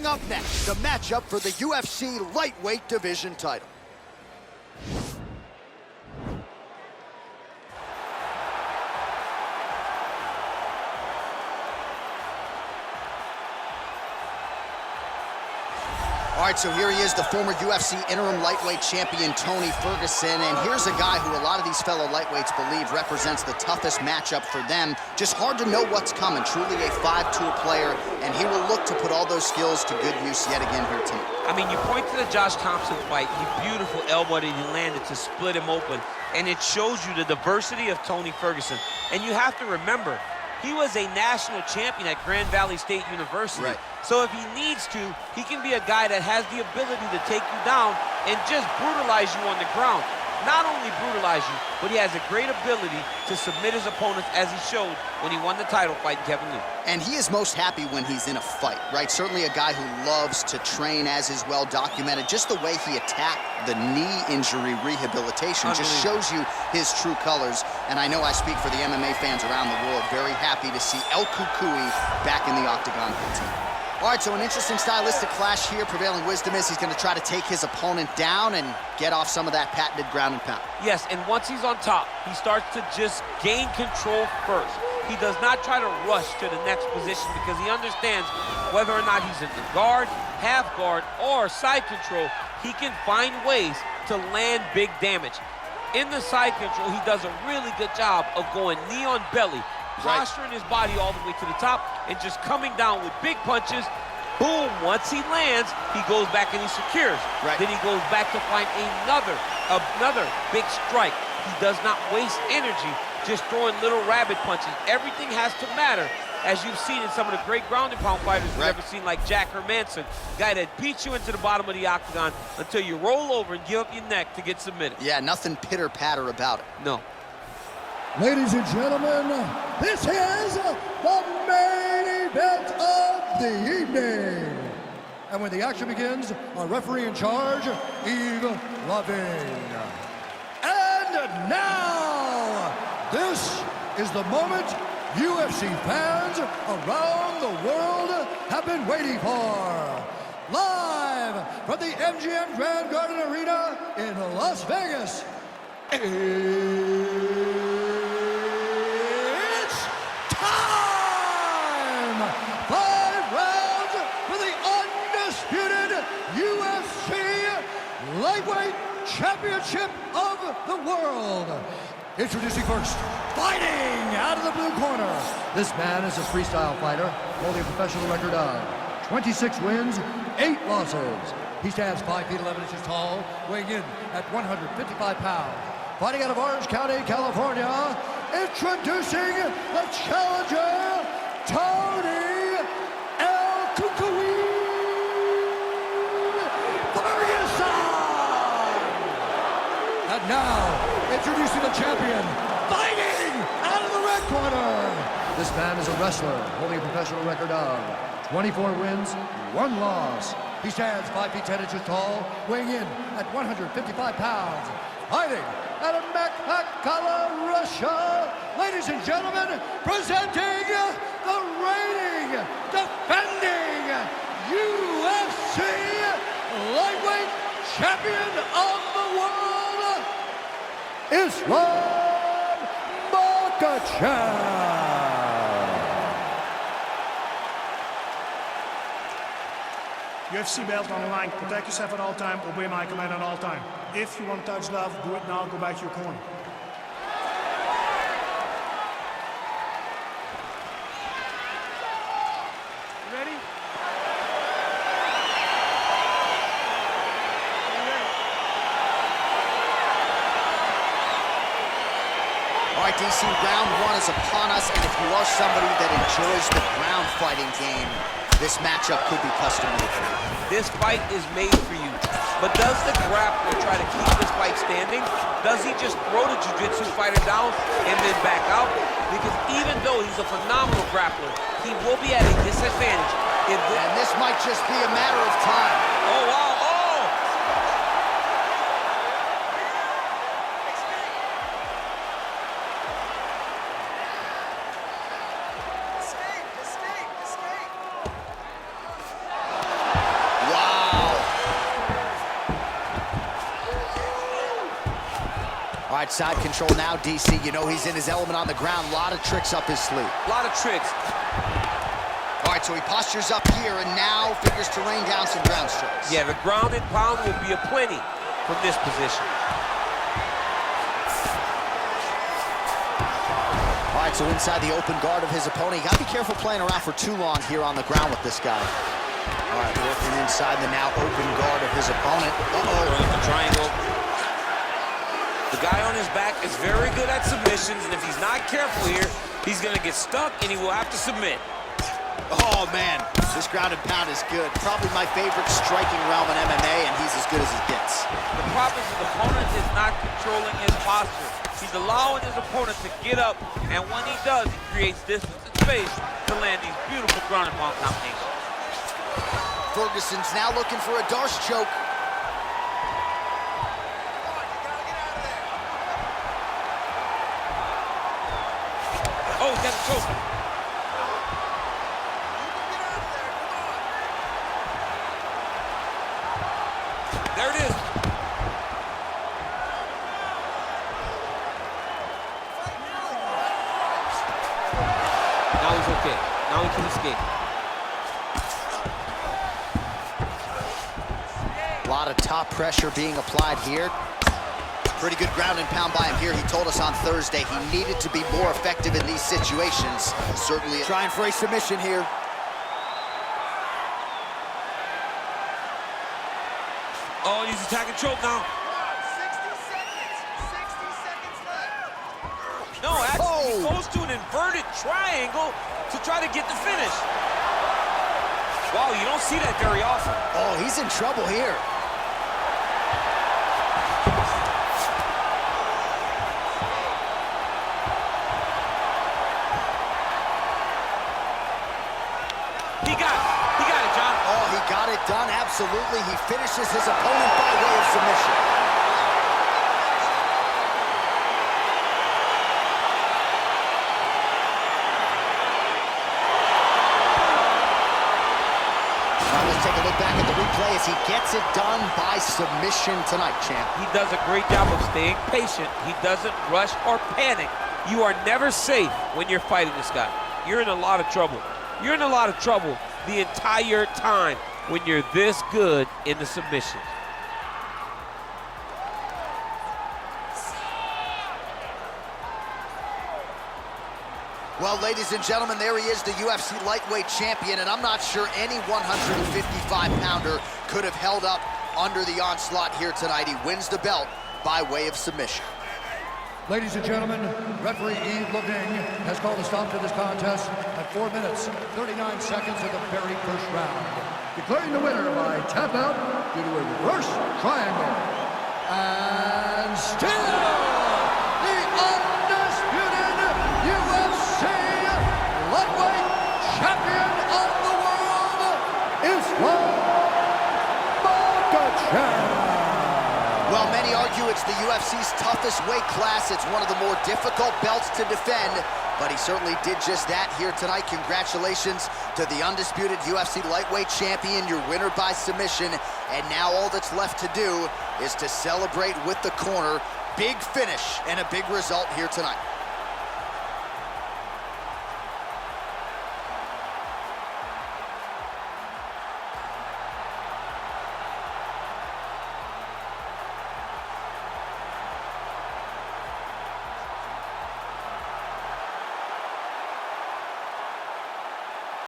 up next, the matchup for the UFC lightweight division title. All right, so here he is, the former UFC interim lightweight champion, Tony Ferguson. And here's a guy who a lot of these fellow lightweights believe represents the toughest matchup for them. Just hard to know what's coming. Truly a five-tool player, and he will look to put all those skills to good use yet again here tonight. I mean, you point to the Josh Thompson fight, the beautiful elbow that he landed to split him open, and it shows you the diversity of Tony Ferguson. And you have to remember, he was a national champion at Grand Valley State University. Right. So if he needs to, he can be a guy that has the ability to take you down and just brutalize you on the ground. Not only brutalize you, but he has a great ability to submit his opponents, as he showed when he won the title fighting Kevin Lee. And he is most happy when he's in a fight, right? Certainly a guy who loves to train, as is well documented. Just the way he attacked the knee injury rehabilitation just shows you his true colors. And I know I speak for the MMA fans around the world, very happy to see El Cucuy back in the octagon for the team. All right, so an interesting stylistic clash here. Prevailing wisdom is he's going to try to take his opponent down and get off some of that patented ground and pound. Yes, and once he's on top, he starts to just gain control first. He does not try to rush to the next position because he understands whether or not he's in the guard, half guard, or side control, he can find ways to land big damage. In the side control, he does a really good job of going knee on belly, posturing his body all the way to the top and just coming down with big punches. Boom, once he lands, he goes back and he secures. Then he goes back to find another big strike. He does not waste energy just throwing little rabbit punches. Everything has to matter, as you've seen in some of the great ground and pound fighters we've ever seen, like Jack Hermanson, guy that beats you into the bottom of the octagon until you roll over and give up your neck to get submitted. Yeah, nothing pitter-patter about it. No. Ladies and gentlemen, this is the main event of the evening. And when the action begins, our referee in charge, Yves Lavigne. And now, this is the moment UFC fans around the world have been waiting for. Live from the MGM Grand Garden Arena in Las Vegas. Lightweight Championship of the World. Introducing first, fighting out of the blue corner. This man is a freestyle fighter, holding a professional record of 26 wins, 8 losses. He stands 5 feet 11 inches tall, weighing in at 155 pounds. Fighting out of Orange County, California, introducing the challenger, Tony El Cucuy. And now, introducing the champion, fighting out of the red corner. This man is a wrestler, holding a professional record of 24 wins, 1 loss. He stands 5 feet 10 inches tall, weighing in at 155 pounds. Fighting out of Makhachev, Russia. Ladies and gentlemen, presenting the reigning, defending UFC lightweight champion of the world, Islam Makhachev. UFC belt on the line. Protect yourself at all time. Obey my command at all time. If you want to touch love, do it now. Go back to your corner. You ready? All right, DC, round 1 is upon us, and if you are somebody that enjoys the ground fighting game, this matchup could be custom-made for you. This fight is made for you. But does the grappler try to keep this fight standing? Does he just throw the jiu-jitsu fighter down and then back out? Because even though he's a phenomenal grappler, he will be at a disadvantage. And this might just be a matter of time. Oh, wow. All right, side control now, DC. You know he's in his element on the ground. A lot of tricks up his sleeve. A lot of tricks. All right, so he postures up here and now figures to rain down some ground strikes. Yeah, the ground and pound will be aplenty from this position. All right, so inside the open guard of his opponent. You got to be careful playing around for too long here on the ground with this guy. All right, working inside the now open guard of his opponent. Throwing the triangle. The guy on his back is very good at submissions, and if he's not careful here, he's going to get stuck, and he will have to submit. Oh, man, this ground and pound is good. Probably my favorite striking realm in MMA, and he's as good as he gets. The problem is the opponent is not controlling his posture. He's allowing his opponent to get up, and when he does, he creates distance and space to land these beautiful ground and pound combinations. Ferguson's now looking for a Darce choke. Oh, he's got a choke. There it is. Now he's okay. Now he can escape. A lot of top pressure being applied here. Pretty good ground and pound by him here. He told us on Thursday he needed to be more effective in these situations. Certainly trying for a submission here. Oh, he's attacking choke now. 60 seconds. 60 seconds left. No, actually, he goes to an inverted triangle to try to get the finish. Wow, you don't see that very often. Oh, he's in trouble here. He got it, John. Oh, he got it done, absolutely. He finishes his opponent by way of submission. Let's take a look back at the replay as he gets it done by submission tonight, champ. He does a great job of staying patient. He doesn't rush or panic. You are never safe when you're fighting this guy. You're in a lot of trouble. You're in a lot of trouble the entire time when you're this good in the submission. Well, ladies and gentlemen, there he is, the UFC lightweight champion, and I'm not sure any 155-pounder could have held up under the onslaught here tonight. He wins the belt by way of submission. Ladies and gentlemen, referee Yves Leving has called a stop to this contest at 4 minutes, 39 seconds of the very first round, declaring the winner by tap out due to a reverse triangle. And still, the undisputed UFC lightweight champion of the world is Makhachev. Well, many argue it's the UFC's toughest weight class. It's one of the more difficult belts to defend, but he certainly did just that here tonight. Congratulations to the undisputed UFC lightweight champion, your winner by submission. And now all that's left to do is to celebrate with the corner. Big finish and a big result here tonight.